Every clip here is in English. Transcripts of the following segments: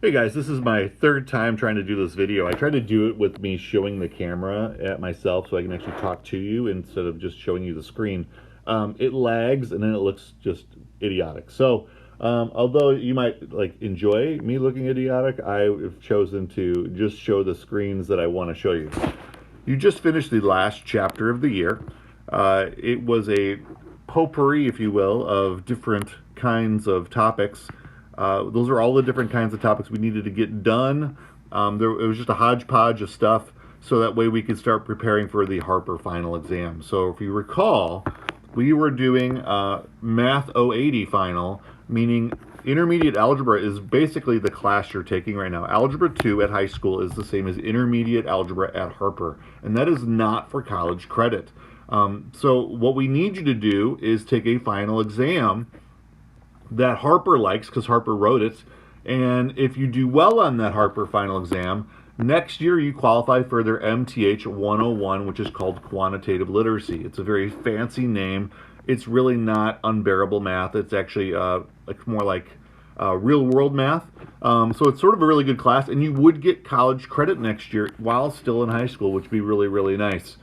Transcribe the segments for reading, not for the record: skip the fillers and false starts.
Hey guys, this is my third time trying to do this video. I tried to do it with me showing the camera at myself so I can actually talk to you instead of just showing you the screen. It lags and then it looks just idiotic. So, although you might enjoy me looking idiotic, I have chosen to just show the screens that I want to show you. You just finished the last chapter of the year. It was a potpourri, if you will, of different kinds of topics. Those are all the different kinds of topics we needed to get done. It was just a hodgepodge of stuff, so that way we could start preparing for the Harper final exam. So if you recall, we were doing Math 080 final, meaning intermediate algebra is basically the class you're taking right now. Algebra 2 at high school is the same as intermediate algebra at Harper, and that is not for college credit. So what we need you to do is take a final exam that Harper likes because Harper wrote it. And if you do well on that Harper final exam, next year you qualify for their MTH 101, which is called quantitative literacy. It's a very fancy name. It's really not unbearable math. It's actually more like real world math. So it's sort of a really good class, and you would get college credit next year while still in high school, which would be really, really nice.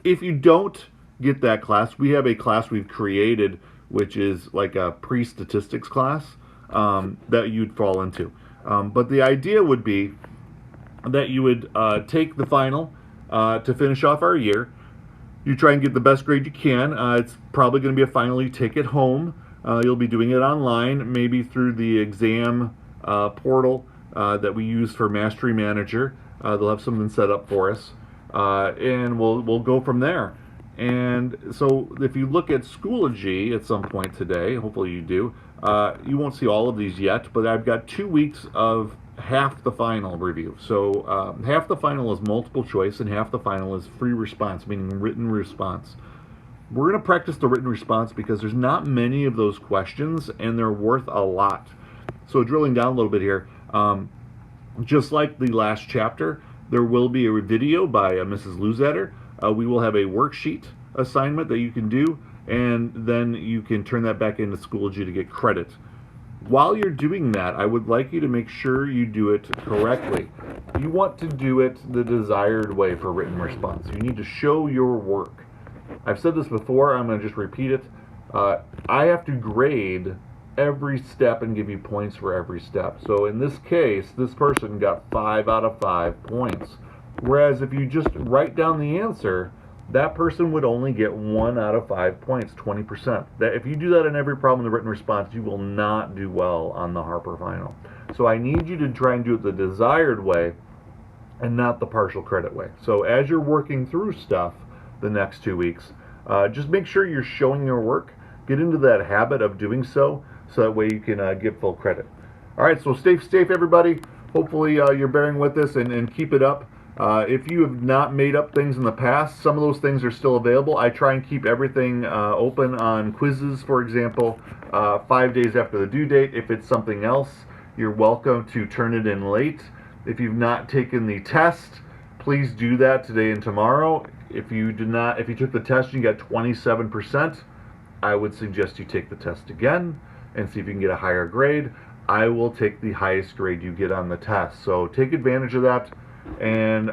If you don't get that class, we have a class we've created which is like a pre-statistics class that you'd fall into. But the idea would be that you would take the final to finish off our year. You try and get the best grade you can. It's probably going to be a final you take it home. You'll be doing it online, maybe through the exam portal that we use for Mastery Manager. They'll have something set up for us, and we'll go from there. And so if you look at Schoology at some point today, hopefully you do, you won't see all of these yet, but I've got 2 weeks of half the final review. So half the final is multiple choice and half the final is free response, meaning written response. We're going to practice the written response because there's not many of those questions and they're worth a lot. So drilling down a little bit here, just like the last chapter, there will be a video by Mrs. Luzetter. We will have a worksheet assignment that you can do, and then you can turn that back into Schoology to get credit. While you're doing that, I would like you to make sure you do it correctly. You want to do it the desired way for written response. You need to show your work. I've said this before, I'm going to just repeat it. I have to grade every step and give you points for every step. So in this case, this person got 5 out of 5 points. Whereas if you just write down the answer, that person would only get 1 out of 5 points, 20%. That if you do that in every problem in the written response, you will not do well on the Harper final. So I need you to try and do it the desired way and not the partial credit way. So as you're working through stuff the next 2 weeks, just make sure you're showing your work. Get into that habit of doing so that way you can get full credit. All right, so stay safe, everybody. Hopefully you're bearing with this and keep it up. If you have not made up things in the past, some of those things are still available. I try and keep everything open on quizzes, for example, 5 days after the due date. If it's something else, you're welcome to turn it in late. If you've not taken the test, please do that today and tomorrow. If you took the test and you got 27%, I would suggest you take the test again and see if you can get a higher grade. I will take the highest grade you get on the test. So take advantage of that. And